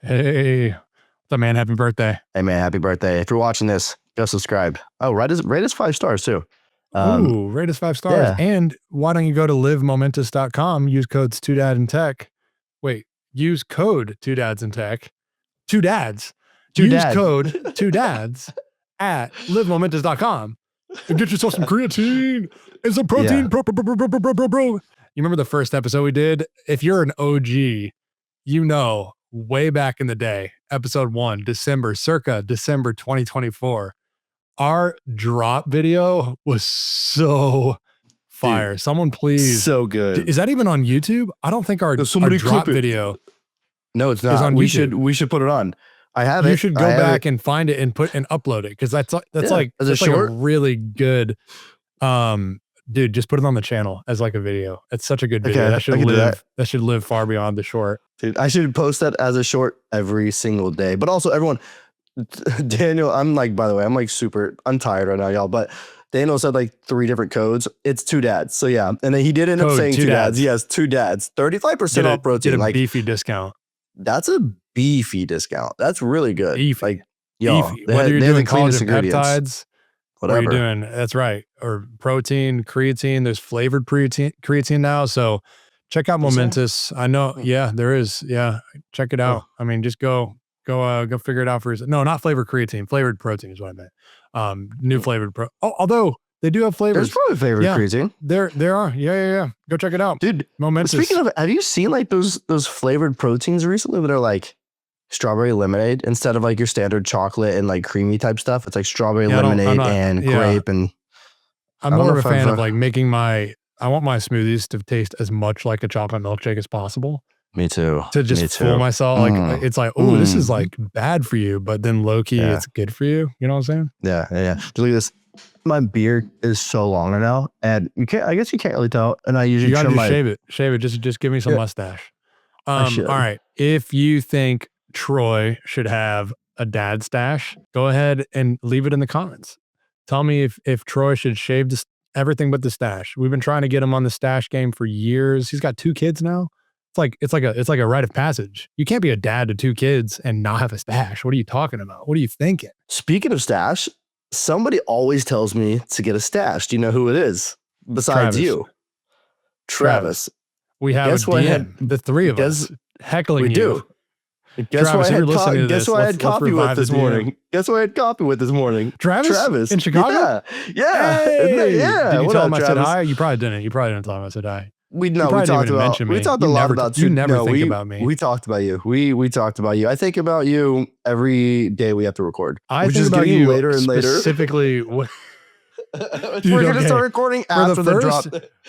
Hey, what's up, man? Happy birthday. Hey, man, happy birthday. If you're watching this, go subscribe. Oh, rate us 5 stars, too. Ooh, rate us 5 stars. yeah. And why don't you go to livemomentous.com, use codes 2dad and tech. Wait, use code 2dads and tech. 2 dads. Use code 2dads at livemomentous.com and get yourself some creatine and some protein. Bro. You remember the first episode we did? If you're an OG, you know, way back in the day, episode 1, circa December 2024, our drop video was so fire. Dude, someone please. So good. Is that even on YouTube? I don't think our drop video. No, it's not. On we should put it on. I have you it. You should go back and find it and upload it, because that's like a really good dude, just put it on the channel as like a video. It's such a good video. Okay, that should live far beyond the short. Dude, I should post that as a short every single day. But also, everyone, Daniel, I'm like super, I'm tired right now, y'all. But Daniel said like 3 different codes. It's 2 dads. So yeah. And then he did end up saying 2 dads. Yes, 2 dads. 35% off protein. Get a beefy discount. That's a beefy discount. That's really good. Beefy. Like, yo, whether you're doing collagen peptides, whatever you're doing, that's right. Or protein, creatine. There's flavored creatine now. So check out Momentous. I know. Yeah, there is. Yeah. Check it out. I mean, just go figure it out for yourself. No, not flavored creatine. Flavored protein is what I meant. New flavored although they do have flavors. There's probably flavored creatine. There are. Yeah. Go check it out. Dude, Momentous. Speaking of, have you seen like those flavored proteins recently that are like strawberry lemonade instead of like your standard chocolate and like creamy type stuff? It's like strawberry lemonade and grape. And I'm more of a fan of like making I want my smoothies to taste as much like a chocolate milkshake as possible. Me too. To just fool myself. Like it's like, oh, this is like bad for you, but then low key it's good for you. You know what I'm saying? Yeah. Look at this. My beard is so long now, and I guess you can't really tell. And I usually shave it. Just give me some mustache. All right. If you think Troy should have a dad stash, go ahead and leave it in the comments. Tell me if Troy should shave everything but the stash. We've been trying to get him on the stash game for years. He's got 2 kids now. It's like a rite of passage. You can't be a dad to 2 kids and not have a stash. What are you talking about? What are you thinking? Speaking of stash, somebody always tells me to get a stash. Do you know who it is? Besides you. Travis. We have a DM, the 3 of us heckling you. Do. Guess Travis, who I had coffee with this morning? Guess who I had coffee with this morning? Travis in Chicago? Yeah. Hey. Did you tell him I said hi? You probably didn't. You probably didn't tell him I said hi. We talked a lot about you. Never think about me. We talked about you. We talked about you. I think about you every day we have to record. I think about you later and later. Specifically, we're gonna start recording after the drop.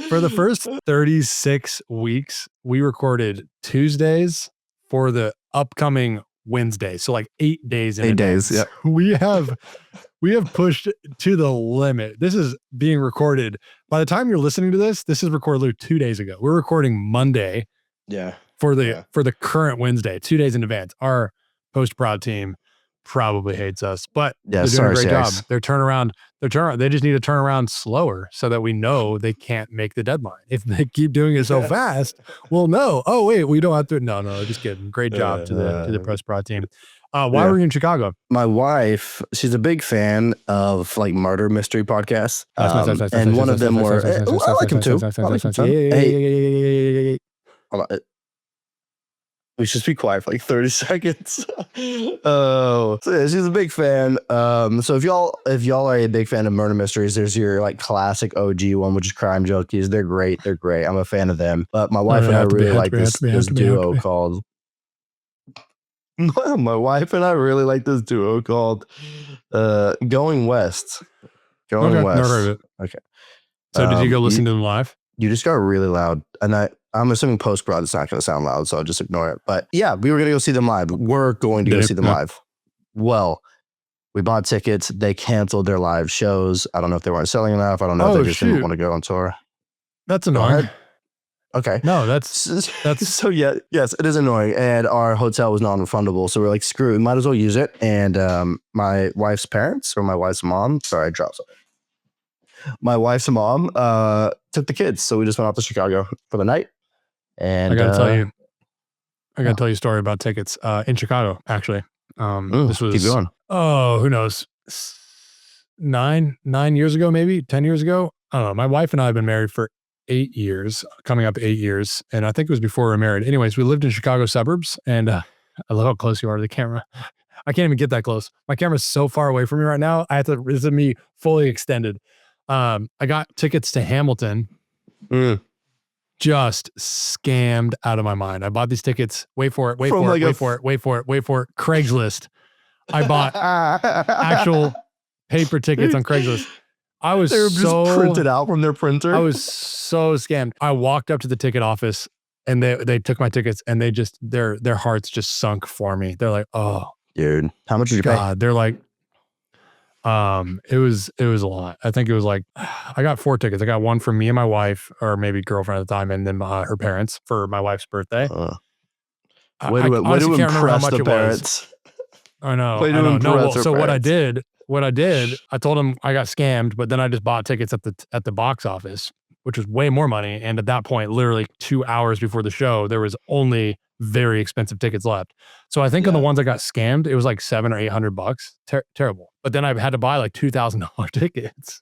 For the first 36 weeks, we recorded Tuesdays for the upcoming Wednesday. So like 8 days. 8 days. Yeah. We have pushed to the limit. This is being recorded. By the time you're listening to this is recorded 2 days ago. We're recording Monday. Yeah. For the current Wednesday, 2 days in advance. Our post-prod team probably hates us, but they're doing a great job. Their turnaround, they just need to turn around slower so that we know they can't make the deadline. If they keep doing it so fast, we'll know. Oh wait, we don't have to. No, just kidding. Great job to the post-prod team. Why were you in Chicago? My wife, she's a big fan of like murder mystery podcasts. And one of them were, I like them too. Hey, hold on. We should be quiet for like 30 seconds. So yeah, she's a big fan. So if y'all are a big fan of murder mysteries, there's your like classic OG one, which is Crime Junkies. They're great. I'm a fan of them. But my wife and I really like this duo called. My wife and I really like this duo called Going West. Going West. Never heard of it. Okay. So did you go listen to them live? You just got really loud, and I'm assuming post-prod it's not going to sound loud, so I'll just ignore it. But yeah, we were going to go see them live. We're going to go see them live. Well, we bought tickets. They canceled their live shows. I don't know if they weren't selling enough. I don't know if they just didn't want to go on tour. That's annoying. Okay. No, that's so yeah, yes, it is annoying. And our hotel was non-refundable. So we're like, screw it, we might as well use it. And my wife's parents, or my wife's mom, sorry, I dropped something. My wife's mom took the kids. So we just went out to Chicago for the night. And I gotta tell you, I got to tell you a story about tickets in Chicago, actually. This was, keep going. Oh, who knows? 9 years ago, maybe 10 years ago. I don't know. My wife and I have been married for 8 years, coming up 8 years. And I think it was before we were married. Anyways, we lived in Chicago suburbs, and I love how close you are to the camera. I can't even get that close. My camera's so far away from me right now. This is me fully extended. I got tickets to Hamilton. Just scammed out of my mind. I bought these tickets. Wait for it. Craigslist. I bought actual paper tickets on Craigslist. They were just printed out from their printer. I was so scammed. I walked up to the ticket office and they took my tickets, and they just their hearts just sunk for me. They're like, oh, dude, how much did you pay? They're like, it was a lot. I think it was like, I got 4 tickets. I got one for me and my wife, or maybe girlfriend at the time, and then her parents for my wife's birthday. Way to impress the parents. I know. No, so what I did, I told them I got scammed, but then I just bought tickets at the box office, which was way more money. And at that point, literally 2 hours before the show, there was only very expensive tickets left. So I think on the ones I got scammed, it was like $700 or $800. Terrible. But then I had to buy like $2,000 tickets.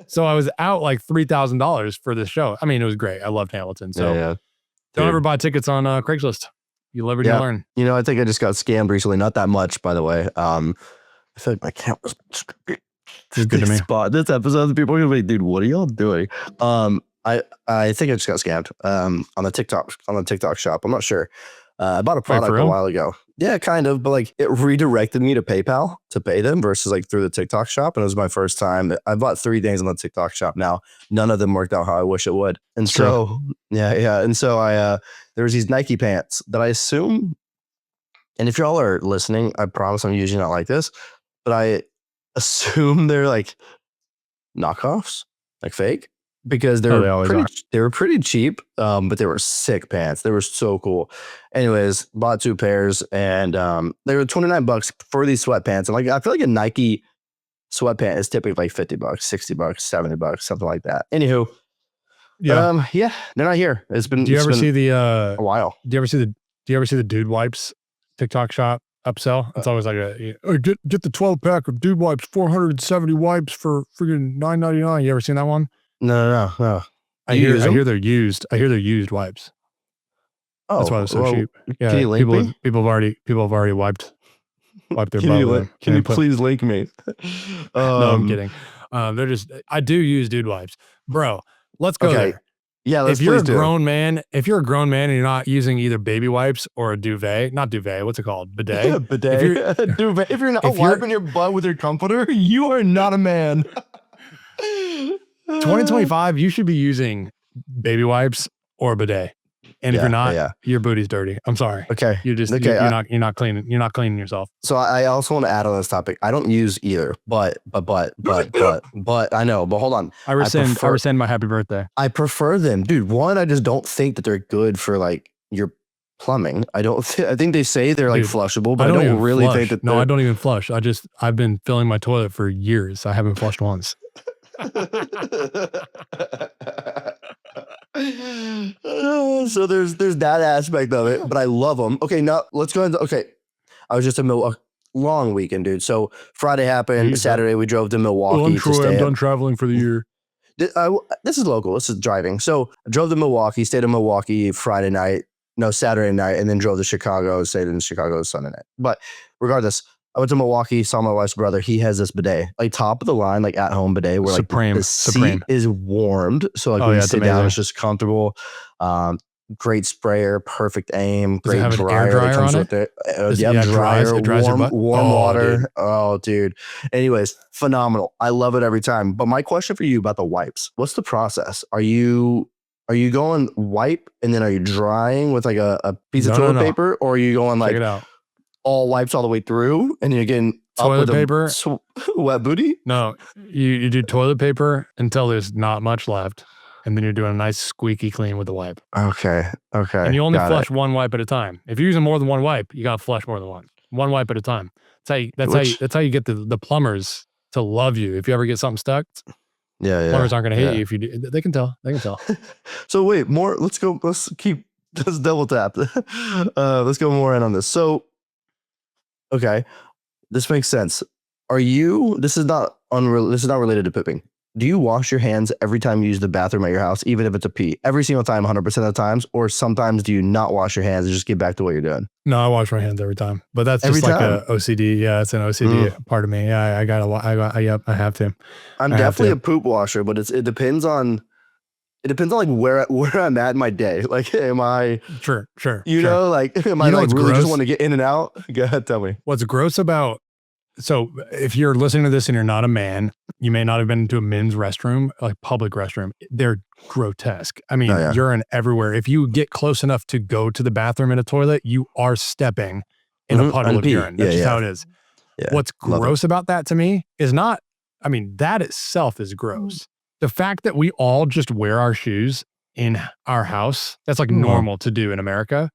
So I was out like $3,000 for this show. I mean, it was great. I loved Hamilton. So don't ever buy tickets on Craigslist. You live and you learn. You know, I think I just got scammed recently. Not that much, by the way. I feel like my camera's good to me. Spot this episode. People are gonna be, dude, what are y'all doing? I think I just got scammed on the TikTok shop. I'm not sure. I bought a product a while ago. Yeah, kind of, but like it redirected me to PayPal to pay them versus like through the TikTok shop. And it was my first time. I bought 3 things on the TikTok shop. Now, none of them worked out how I wish it would. And so, And so there was these Nike pants that I assume, and if y'all are listening, I promise I'm usually not like this, but I assume they're like knockoffs, like fake. Because they were pretty cheap, but they were sick pants. They were so cool. Anyways, bought 2 pairs, and they were $29 for these sweatpants. And like, I feel like a Nike sweatpant is typically like $50, $60, $70, something like that. Anywho, they're not here. It's been. Do you ever see a while? Do you ever see the dude wipes TikTok shop upsell? It's always like get the 12-pack of dude wipes, 470 wipes for freaking $9.99. You ever seen that one? No. I hear they're used. I hear they're used wipes. Oh, that's why they're so cheap. Yeah, can you link me? People have already wiped their butt. Can you please link me? No, I'm kidding. They're just. I do use dude wipes, bro. Let's go there. Yeah, if you're a grown man and you're not using either baby wipes or a duvet, not duvet, what's it called? Bidet. Bidet. Duvet. If you're not wiping your butt with your comforter, you are not a man. 2025, you should be using baby wipes or bidet. And if you're not, your booty's dirty. I'm sorry. Okay. You're not cleaning. You're not cleaning yourself. So I also want to add on this topic. I don't use either, but I know, but hold on. I rescind my happy birthday. I prefer them. Dude, one, I just don't think that they're good for like your plumbing. I think they say they're like flushable, but I don't really think that. No, I don't even flush. I've been filling my toilet for years. I haven't flushed once. So there's that aspect of it, but I love them. Okay, now let's go into I was just a long weekend, dude. So Friday happened. Saturday we drove to Milwaukee. I'm Troy. I'm done traveling for the year. This is local. This is driving. So I drove to Milwaukee, stayed in Milwaukee Saturday night, and then drove to Chicago, stayed in Chicago Sunday night. But regardless, I went to Milwaukee, saw my wife's brother. He has this bidet, like top of the line, like at home bidet, where like the seat is warmed. So like when you sit down, it's just comfortable. Great sprayer, perfect aim, great dryer that comes with it. Dryer, warm water. Dude. Oh, dude. Anyways, phenomenal. I love it every time. But my question for you about the wipes: what's the process? Are you going wipe and then are you drying with like a piece of toilet paper, or are you going like all wipes all the way through and you're getting toilet paper wet booty? No, you do toilet paper until there's not much left, and then you're doing a nice squeaky clean with the wipe. Okay. And you only flush one wipe at a time. If you're using more than one wipe, you gotta flush more than one wipe at a time. That's how you get the plumbers to love you. If you ever get something stuck, plumbers aren't gonna hate you if you do. They can tell. So wait, let's keep Just double tap. Let's go more in on this. So, okay, this makes sense. This is not related to pooping. Do you wash your hands every time you use the bathroom at your house, even if it's a pee? Every single time, 100% of the times? Or sometimes do you not wash your hands and just get back to what you're doing? No, I wash my hands every time, but that's Every just like time? a OCD. Yeah, it's an OCD part of me. Yeah, yep, I have to. I'm definitely a poop washer, but it depends on like where I'm at in my day. Like, am I Sure. you know, like, am I like really just want to get in and out? Go ahead, tell me. What's gross about, so if you're listening to this and you're not a man, you may not have been to a men's restroom, like public restroom. They're grotesque. I mean, urine everywhere. If you get close enough to go to the bathroom in a toilet, you are stepping in a puddle of urine. That's just how it is. Yeah, what's gross about that to me is not, I mean, that itself is gross. The fact that we all just wear our shoes in our house, that's like normal to do in America.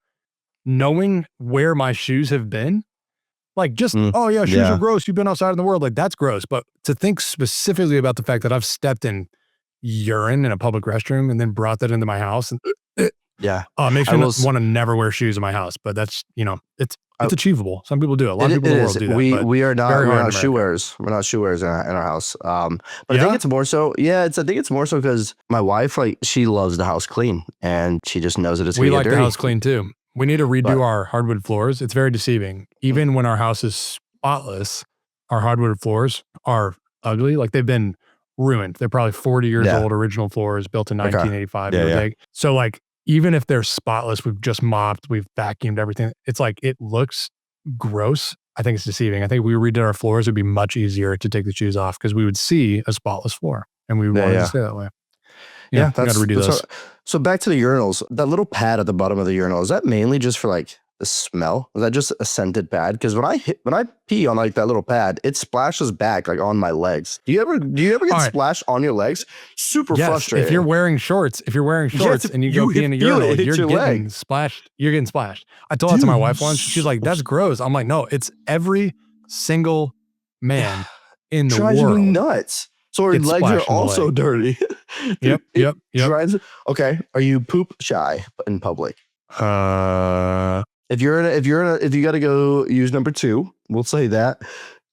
Knowing where my shoes have been, like just, oh yeah, shoes are gross. You've been outside in the world. Like that's gross. But to think specifically about the fact that I've stepped in urine in a public restroom and then brought that into my house. And makes me want to never wear shoes in my house. But that's, it's achievable. Some people do it. A lot of people in the world do that. We're not shoe wearers. We're not shoe wearers in our house. But I think it's more so. I think it's more so because my wife, like, she loves the house clean and she just knows that it's we like the house clean too. We need to redo our hardwood floors. It's very deceiving. Even when our house is spotless, our hardwood floors are ugly. Like they've been ruined. They're probably 40 years old, original floors built in 1985. So like, even if they're spotless, we've just mopped, we've vacuumed everything. It's like, it looks gross. I think it's deceiving. I think if we redid our floors, it'd be much easier to take the shoes off because we would see a spotless floor and we would want to stay that way. Yeah, got to redo those. So back to the urinals, that little pad at the bottom of the urinal, is that mainly just for like the smell? Is that just a scented pad? Because when I pee on like that little pad, it splashes back like on my legs. Do you ever get splashed on your legs? Super frustrating. If you're wearing shorts and you go pee in a urinal, you're getting splashed. You're getting splashed. I told that to my wife once. She's like, "That's gross." I'm like, "No, it's every single man in the world." Drives me nuts. So our legs are also dirty. Yep. Okay. Are you poop shy in public? If you got to go use number 2, we'll say that,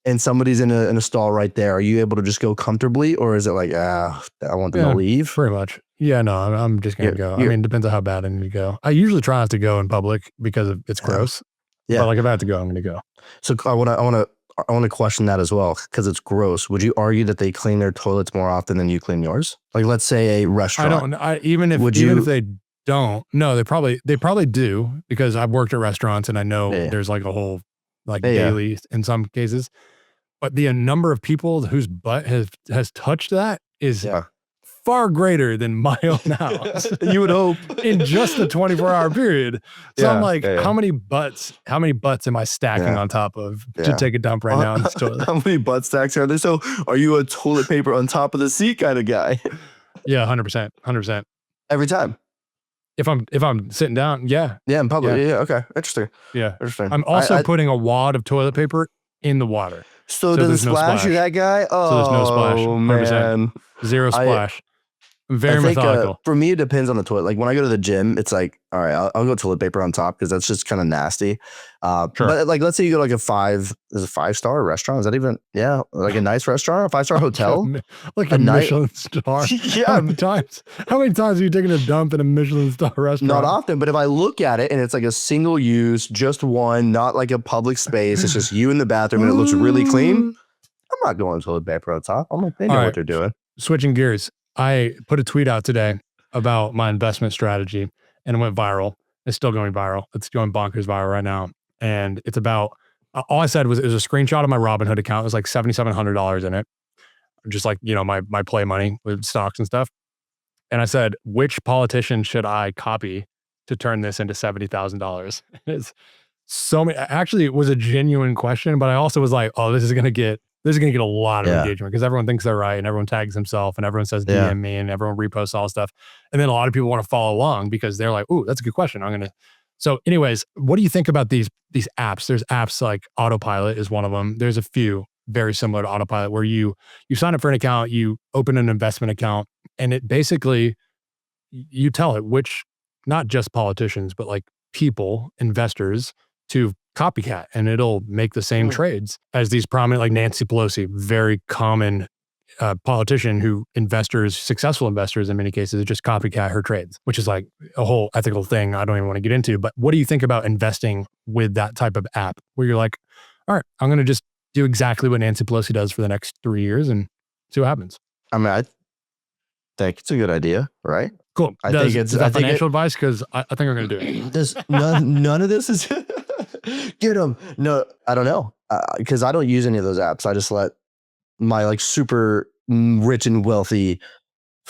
and somebody's in a stall right there, are you able to just go comfortably, or is it like, I want them to leave? Pretty much. Yeah, no, I'm just gonna go. I mean, it depends on how bad I need to go. I usually try not to go in public because it's gross. Yeah. But like if I have to go, I'm gonna go. So I want to question that as well because it's gross. Would you argue that they clean their toilets more often than you clean yours? Like, let's say a restaurant. Even if they don't, no, they probably do because I've worked at restaurants and I know there's like a whole daily in some cases. But the number of people whose butt has touched that is far greater than my own house. You would hope in just a 24-hour period. So I'm like, how many butts am I stacking on top of to take a dump right now in this toilet? How many butt stacks are there? So are you a toilet paper on top of the seat kind of guy? Yeah, 100%. Every time. If I'm sitting down, in public, okay, interesting. I'm also putting a wad of toilet paper in the water. So does it splash you, that guy? Oh, so there's no splash. 100%. Man. Zero splash. Very methodical. For me, it depends on the toilet. Like when I go to the gym, it's like, all right, I'll go toilet paper on top because that's just kind of nasty. But like, let's say you go to like a 5-star restaurant. Is that even, like a nice restaurant, a 5-star hotel? Like a Michelin star. How many times have you taken a dump in a Michelin star restaurant? Not often, but if I look at it and it's like a single use, just one, not like a public space, it's just you in the bathroom and it looks really clean, I'm not going toilet paper on top. I'm like, they know what they're doing. Switching gears. I put a tweet out today about my investment strategy and it went viral. It's still going viral. It's going bonkers viral right now. And it's about, all I said was, it was a screenshot of my Robinhood account. It was like $7,700 in it. Just like, my play money with stocks and stuff. And I said, which politician should I copy to turn this into $70,000? It's so many, actually it was a genuine question, but I also was like, oh, this is going to get a lot of engagement because everyone thinks they're right and everyone tags himself and everyone says DM me and everyone reposts all stuff. And then a lot of people want to follow along because they're like, ooh, that's a good question. So anyways, what do you think about these apps? There's apps like Autopilot is one of them. There's a few very similar to Autopilot where you sign up for an account, you open an investment account, and it basically, you tell it which not just politicians, but like people, investors to copycat, and it'll make the same trades as these prominent, like Nancy Pelosi, very common politician who successful investors in many cases, just copycat her trades, which is like a whole ethical thing I don't even want to get into. But what do you think about investing with that type of app where you're like, all right, I'm going to just do exactly what Nancy Pelosi does for the next 3 years and see what happens? I mean, I think it's a good idea, right? Cool. Is that financial advice? Because I think I'm going to do it. None of this is get them. No, I don't know. Because I don't use any of those apps. I just let my like super rich and wealthy.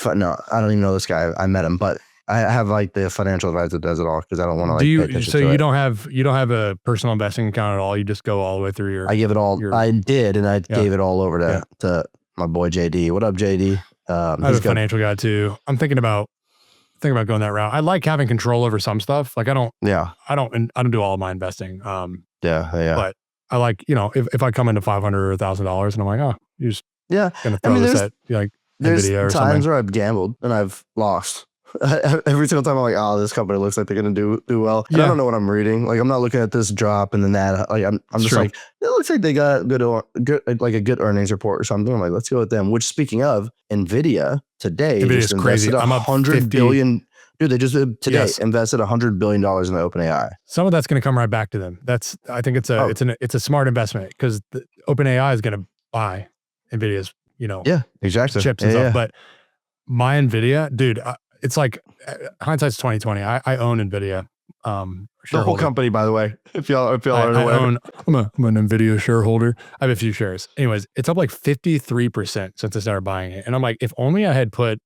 No, I don't even know this guy. I met him, but I have like the financial advisor that does it all because I don't want to like. Pay attention to you it. don't have a personal investing account at all. You just go all the way through your. I give it all. I did, and I gave it all over to my boy JD. What up, JD? I'm a financial guy too. I'm thinking about going that route. I like having control over some stuff. Like I don't do all of my investing. But I like, if I come into $500 or $1,000 and I'm like, oh, you're just gonna throw this at like there's Nvidia or times something. where I've gambled and I've lost. Every single time I'm like, oh, this company looks like they're gonna do well. And I don't know what I'm reading. Like I'm not looking at this drop and then that. Like I'm just like, it looks like they got a good earnings report or something. I'm like, let's go with them. Which speaking of, Nvidia today Nvidia's crazy. I'm up $100 billion. Dude, they just today invested $100 billion in the OpenAI. Some of that's going to come right back to them. I think it's a smart investment because OpenAI is going to buy Nvidia's, chips and stuff. But my Nvidia, dude, it's like hindsight's 2020. I own Nvidia. The whole company, by the way, if y'all are aware. I'm an Nvidia shareholder. I have a few shares. Anyways, it's up like 53% since I started buying it. And I'm like, if only I had put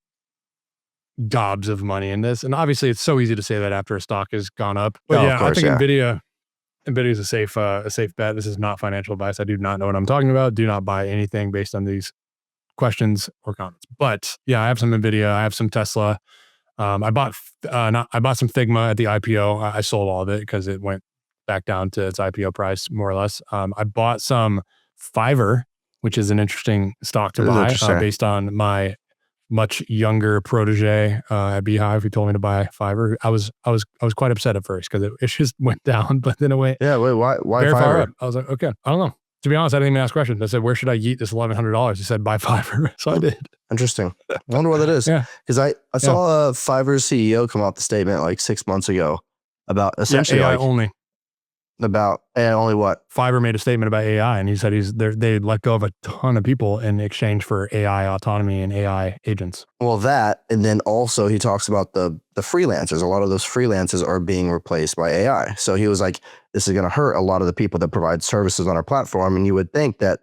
gobs of money in this. And obviously it's so easy to say that after a stock has gone up. But I think Nvidia is a safe bet. This is not financial advice. I do not know what I'm talking about. Do not buy anything based on these questions or comments. But yeah, I have some Nvidia. I have some Tesla. I bought some Figma at the IPO. I sold all of it because it went back down to its IPO price, more or less. I bought some Fiverr, which is an interesting stock to buy based on my much younger protege at Beehive who told me to buy Fiverr. I was quite upset at first because it just went down, but then it went why very Fiverr? far up. I was like, okay, I don't know. To be honest, I didn't even ask questions. I said, where should I yeet this $1,100? He said, buy Fiverr. So I did. Interesting. I wonder what that is. Because I saw Fiverr's CEO come out the statement like 6 months ago about essentially AI only. About only what? Fiverr made a statement about AI, and he said they let go of a ton of people in exchange for AI autonomy and AI agents. Well, that, and then also he talks about the freelancers. A lot of those freelancers are being replaced by AI. So he was like, this is going to hurt a lot of the people that provide services on our platform. And you would think that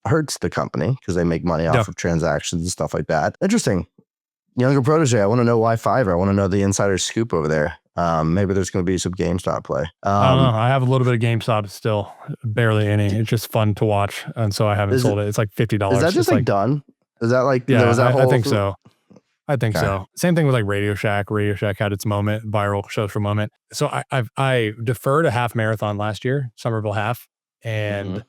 hurts the company because they make money off of transactions and stuff like that. Interesting. Younger protege. I want to know why Fiverr. I want to know the insider scoop over there. Maybe there's going to be some GameStop play. I don't know. I have a little bit of GameStop still, barely any. It's just fun to watch, and so I haven't sold it. It's like $50. Is that just like done? Is that like I think so. I think so. Same thing with like RadioShack. RadioShack had its moment, viral shows for a moment. So I deferred a half marathon last year, Somerville half, and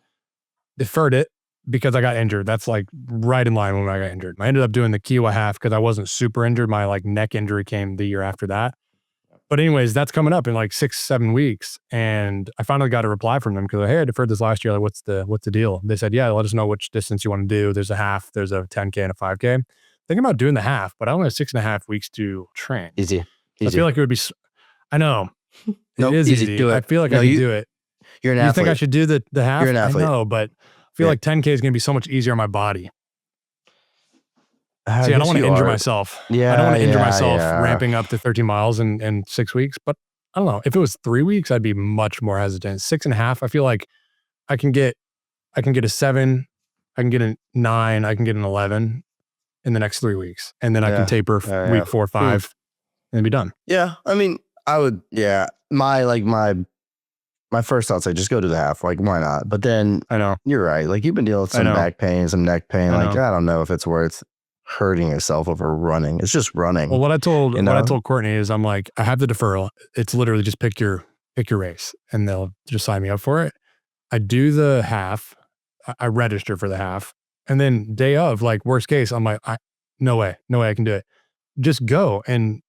deferred it because I got injured. That's like right in line when I got injured. I ended up doing the Kiowa half because I wasn't super injured. My like neck injury came the year after that. But anyways, that's coming up in like 6-7 weeks. And I finally got a reply from them because, hey, I deferred this last year. Like, what's the deal? They said, yeah, let us know which distance you want to do. There's a half, there's a 10K and a 5K. Thinking about doing the half, but I only have 6.5 weeks to train. Easy. I feel like it would be, I know. It is easy. Do it. I feel like I can do it. You're an athlete. You think I should do the half? You're an athlete. I know, but I feel like 10K is going to be so much easier on my body. See, I don't want to injure myself. Yeah, I don't want to injure myself ramping up to 13 miles in 6 weeks. But I don't know. If it was 3 weeks, I'd be much more hesitant. 6.5, I feel like I can get a 7, I can get a 9, I can get an 11 in the next 3 weeks, and then I can taper week 4 or 5 and be done. Yeah, I mean, I would. Yeah, my first thoughts, like just go to the half. Like, why not? But then I know you're right. Like you've been dealing with some back pain, some neck pain. Like I don't know if it's worth hurting yourself over running. It's just running. Well, what I told Courtney is, I'm like, I have the deferral. It's literally just pick your race, and they'll just sign me up for it. I do the half. I register for the half, and then day of, like worst case, I'm like, no way I can do it. Just go and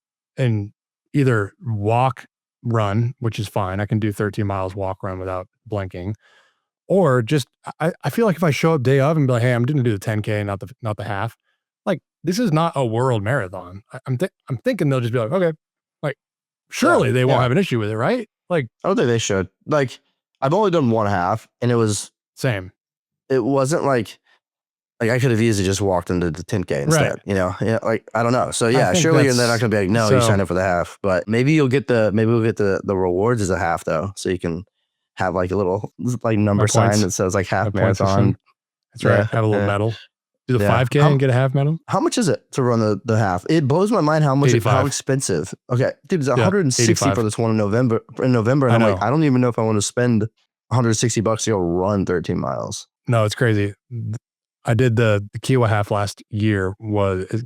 either walk, run, which is fine. I can do 13 miles walk, run without blinking. Or just, I feel like if I show up day of and be like, hey, I'm going to do the 10K, not the half. Like, this is not a world marathon. I'm thinking they'll just be like, okay, like, surely they won't have an issue with it, right? Like, I don't think they should. Like, I've only done one half, and it was same. It wasn't like I could have easily just walked into the 10K instead. Right. You know, yeah, like I don't know. So yeah, surely they're not gonna be like, no, you signed up for the half. But maybe we'll get the rewards as a half though, so you can have like a little like number sign that says like half marathon. That's right. Have a little medal. Do the 5K and get a half medal. How much is it to run the half? It blows my mind how expensive. Okay, dude, it's 160 for this one in November. And I'm like, I don't even know if I want to spend $160 to go run 13 miles. No, it's crazy. I did the Kiowa half last year.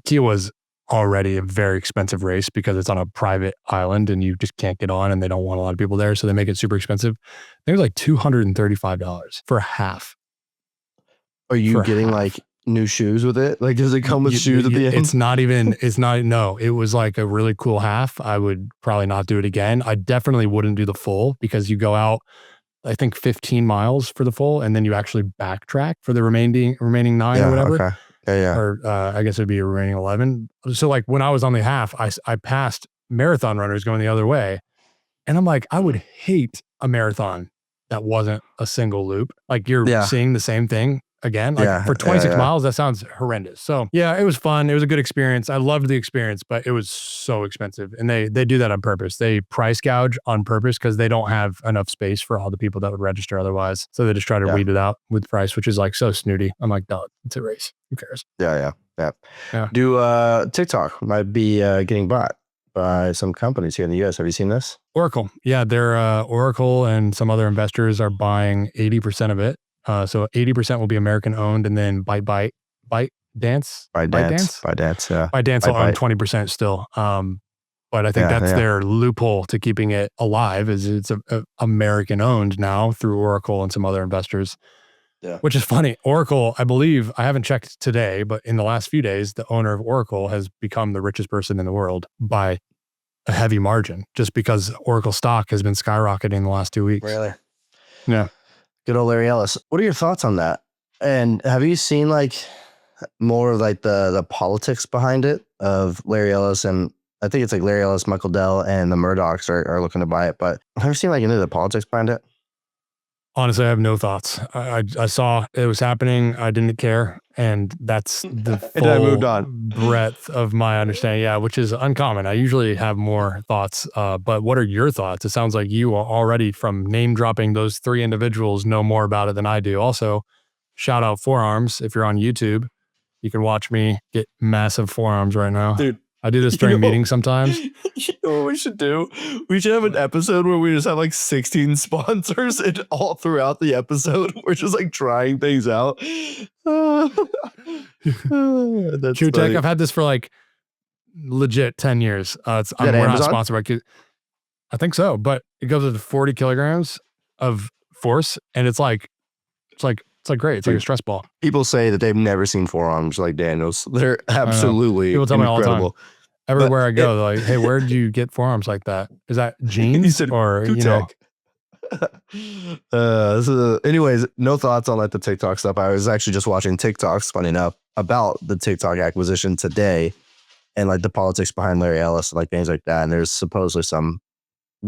Kiowa was already a very expensive race because it's on a private island and you just can't get on, and they don't want a lot of people there, so they make it super expensive. I think it was like $235 for a half. Are you getting like new shoes with it? Like, does it come with shoes at the end? No, it was like a really cool half. I would probably not do it again. I definitely wouldn't do the full because you go out, I think 15 miles for the full, and then you actually backtrack for the remaining 9 or whatever. Okay. Yeah. Or I guess it'd be a remaining 11. So like when I was on the half, I passed marathon runners going the other way. And I'm like, I would hate a marathon that wasn't a single loop. Like you're seeing the same thing again. Like for 26 miles, that sounds horrendous. So yeah, it was fun. It was a good experience. I loved the experience, but it was so expensive. And they do that on purpose. They price gouge on purpose because they don't have enough space for all the people that would register otherwise. So they just try to weed it out with price, which is like so snooty. I'm like, dog, it's a race. Who cares? Yeah. Do TikTok might be getting bought by some companies here in the US. Have you seen this? Oracle. Yeah, they're Oracle and some other investors are buying 80% of it. So 80% will be American owned, and then ByteDance will own 20% still. But I think that's their loophole to keeping it alive, is it's a American owned now through Oracle and some other investors. Yeah. Which is funny. Oracle, I believe, I haven't checked today, but in the last few days, the owner of Oracle has become the richest person in the world by a heavy margin, just because Oracle stock has been skyrocketing in the last 2 weeks. Really? Yeah. Good old Larry Ellis. What are your thoughts on that? And have you seen like more of like the politics behind it of Larry Ellis? And I think it's like Larry Ellis, Michael Dell, and the Murdochs are looking to buy it. But have you seen like any of the politics behind it? Honestly, I have no thoughts. I saw it was happening. I didn't care. And that's the full I moved on. breadth of my understanding. Yeah, which is uncommon. I usually have more thoughts. But what are your thoughts? It sounds like you are already, from name dropping those 3 individuals, know more about it than I do. Also, shout out forearms. If you're on YouTube, you can watch me get massive forearms right now. Dude, I do this during meetings sometimes. You know what we should do? We should have an episode where we just have like 16 sponsors, and all throughout the episode, we're just like trying things out. That's True Tech. I've had this for like legit 10 years. We're not sponsored by, I think so, but it goes with 40 kilograms of force, and it's like great. It's like a stress ball. People say that they've never seen forearms like Daniel's. They're absolutely people tell me all the time. Everywhere I go, they're like, "Hey, where did you get forearms like that? Is that jeans or you know?" Anyways, no thoughts on like the TikTok stuff. I was actually just watching TikToks, funny enough, about the TikTok acquisition today, and like the politics behind Larry Ellis, and like things like that. And there's supposedly some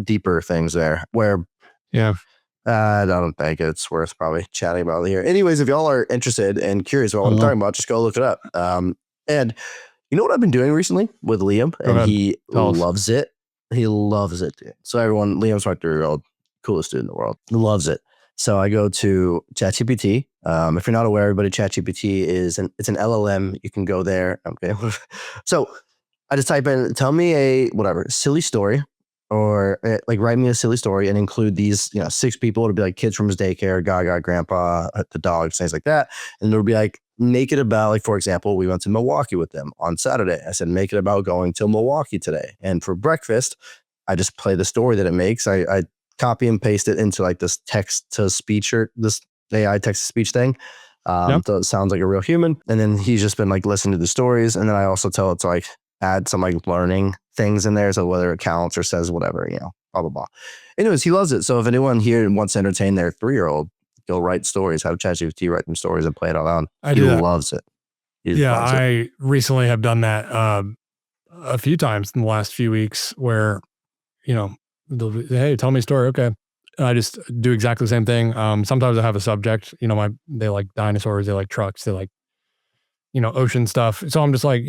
deeper things there where, I don't think it's worth probably chatting about here. Anyways, if y'all are interested and curious about what I'm talking about, just go look it up. And you know what I've been doing recently with Liam? And he loves it. He loves it. So everyone, Liam's my 3-year-old, coolest dude in the world. He loves it. So I go to ChatGPT. If you're not aware, everybody, ChatGPT is it's an LLM. You can go there. Okay. So I just type in, tell me a silly story, or like write me a silly story and include these 6 people. It'll be like kids from his daycare, Gaga, grandpa, the dogs, things like that. And it'll be like, make it about, like, for example, we went to Milwaukee with them on Saturday. I said, make it about going to Milwaukee today. And for breakfast, I just play the story that it makes. I copy and paste it into like this text to speech, or this AI text to speech thing. So it sounds like a real human. And then he's just been like listening to the stories. And then I also tell it to like add some like learning things in there. So whether it counts or says whatever, blah, blah, blah. Anyways, he loves it. So if anyone here wants to entertain their 3-year-old, go write stories, have ChatGPT write them stories and play it out loud. He loves it. I recently have done that a few times in the last few weeks where, they'll be, hey, tell me a story. Okay. And I just do exactly the same thing. Sometimes I have a subject, they like dinosaurs, they like trucks, they like, ocean stuff. So I'm just like,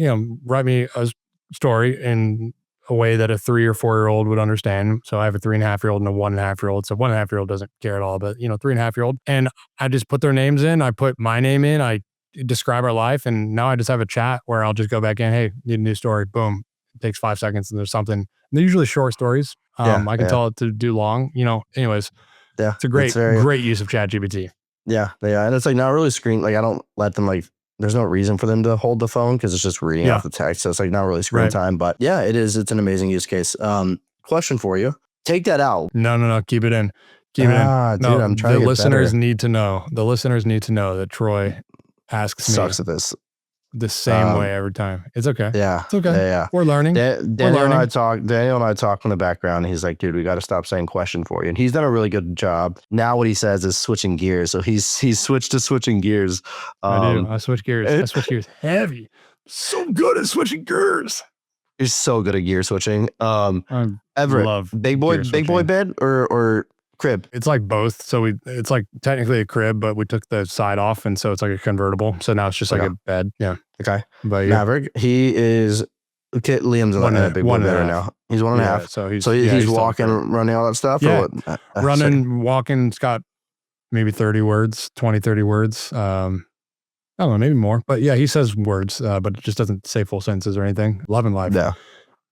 write me a story in a way that a 3 or 4-year-old would understand. So I have a 3.5-year-old and a 1.5-year-old. So 1.5-year-old doesn't care at all, but 3.5-year-old. And I just put their names in. I put my name in. I describe our life. And now I just have a chat where I'll just go back in. Hey, need a new story. Boom. It takes 5 seconds and there's something. And they're usually short stories. I can tell it to do long, anyways. Yeah. It's a great use of ChatGPT. Yeah. Yeah. And it's like not really screen. Like I don't let them like, there's no reason for them to hold the phone because it's just reading off the text. So it's like not really screen time, but yeah, it is. It's an amazing use case. Question for you. Take that out. No. Keep it in. Keep it in. No, dude, I'm trying to get listeners better. need to know. The listeners need to know that Troy asks Sucks me at this. the same way every time. It's okay. Yeah. It's okay. Yeah. We're learning. Daniel and I talk in the background. He's like, dude, we got to stop saying question for you. And he's done a really good job. Now what he says is switching gears. So he's switched to switching gears. I do. I switch gears. I switch gears heavy. So good at switching gears. He's so good at gear switching. I Everett, love big boy bed or crib? It's like both. So it's like technically a crib, but we took the side off. And so it's like a convertible. So now it's just like a bed. Yeah. Okay. But Maverick, he is, okay, Liam's in a big boy bed right now. He's 1.5. So he's walking, running, all that stuff? Yeah. Or what? Running, walking. It's got maybe 30 words. I don't know, maybe more. But yeah, he says words, but it just doesn't say full sentences or anything. Loving life. Yeah.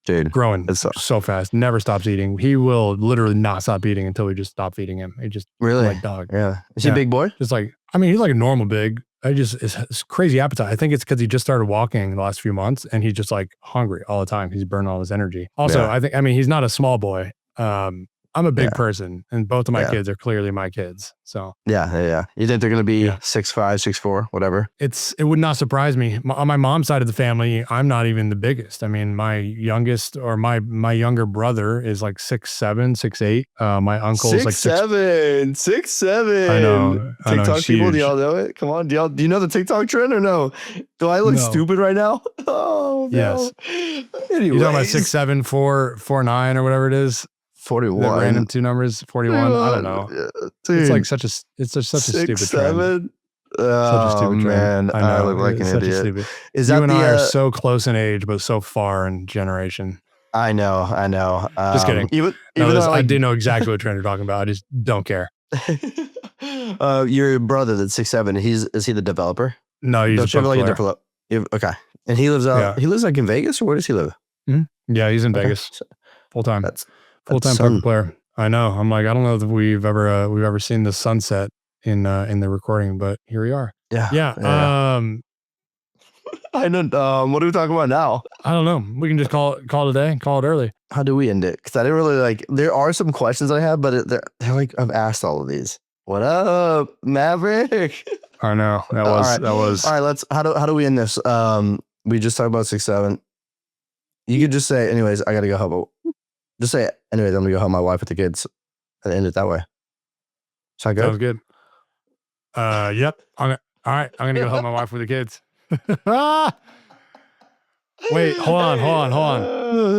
Dude. Growing so fast. Never stops eating. He will literally not stop eating until we just stop feeding him. He just really like dog. Yeah. Is he a big boy? Just like, he's like a normal big. It's crazy appetite. I think it's because he just started walking the last few months and he's just like hungry all the time. He's burning all his energy. Also, I think, he's not a small boy. I'm a big person and both of my kids are clearly my kids. So yeah. You think they're going to be 6'5", 6'4", whatever? It would not surprise me. On my mom's side of the family, I'm not even the biggest. My youngest or my younger brother is like 6'7", 6'8". My uncle is like 6'7". I know. TikTok people, do y'all know it? Come on, do you know the TikTok trend or no? Do I look stupid right now? Oh no. Yes. Anyway, you're talking about 6'7", 4'9" or whatever it is. 41. The random 2 numbers. 41. I don't know. Dude, it's like such a stupid trend. Oh, such a stupid trend. I look like an idiot. Is that you and I are so close in age, but so far in generation. I know. Just kidding. Even I do know exactly what trend you're talking about. I just don't care. Your brother that's 6'7", is he the developer? No, he's a okay. And he lives out. He lives like in Vegas, or where does he live? Mm-hmm. Yeah, he's in Vegas full time. Full-time poker player. I know. I'm like, I don't know if we've ever seen the sunset in the recording, but here we are. Yeah. I know. What are we talking about now? I don't know. We can just call it today. Call it early. How do we end it? Because I didn't really there are some questions I have, but they're like, I've asked all of these. What up, Maverick? I know. That was. All right. How do we end this? We just talked about 6'7". You could just say, anyways, I got to go help. Just say, anyways, I'm going to go help my wife with the kids and end it that way. Sound good? Sounds good. Yep. All right. I'm going to go help my wife with the kids. Wait, hold on.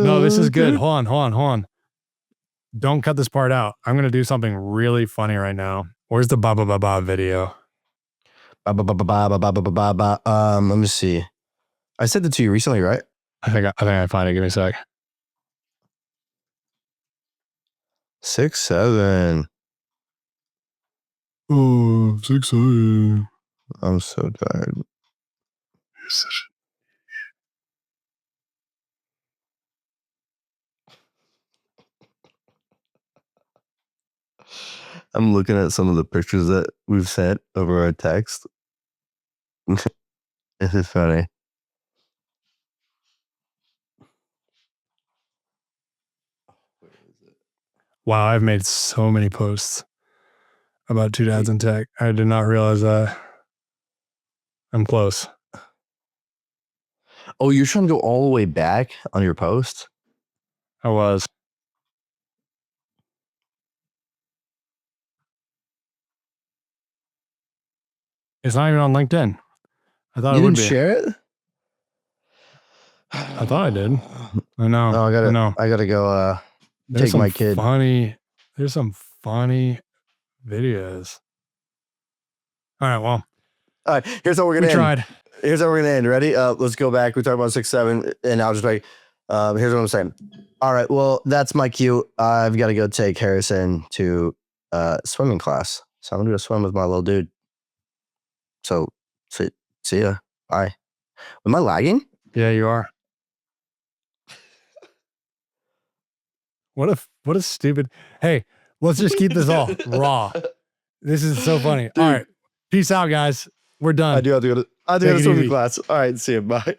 No, this is good. Hold on. Don't cut this part out. I'm going to do something really funny right now. Where's the ba ba ba ba video? Let me see. I sent it to you recently, right? I think I find it. Give me a sec. 6'7". Oh, 6'7". I'm so tired. You're such I'm looking at some of the pictures that we've sent over our text. This is funny. Wow, I've made so many posts about Two Dads in Tech. I did not realize that. I'm close. Oh, you're trying to go all the way back on your post? I was. It's not even on LinkedIn. I thought You it would didn't be. share it? I thought I did. I know. Oh, I know. I gotta go There's take my kid. There's some funny videos. All right, well. All right, here's how we're gonna We end. tried. Here's how we're gonna end. Ready? Let's go back. We talked about 6, 7, and I'll just like here's what I'm saying. All right, well, that's my cue. I've got to go take Harrison to swimming class. So I'm gonna go swim with my little dude. So see ya. Bye. Am I lagging? Yeah, you are. What a stupid. Hey, let's just keep this all raw. This is so funny. Dude. All right. Peace out, guys. We're done. I do have to go to Take it swimming easy. class. All right, see you. Bye.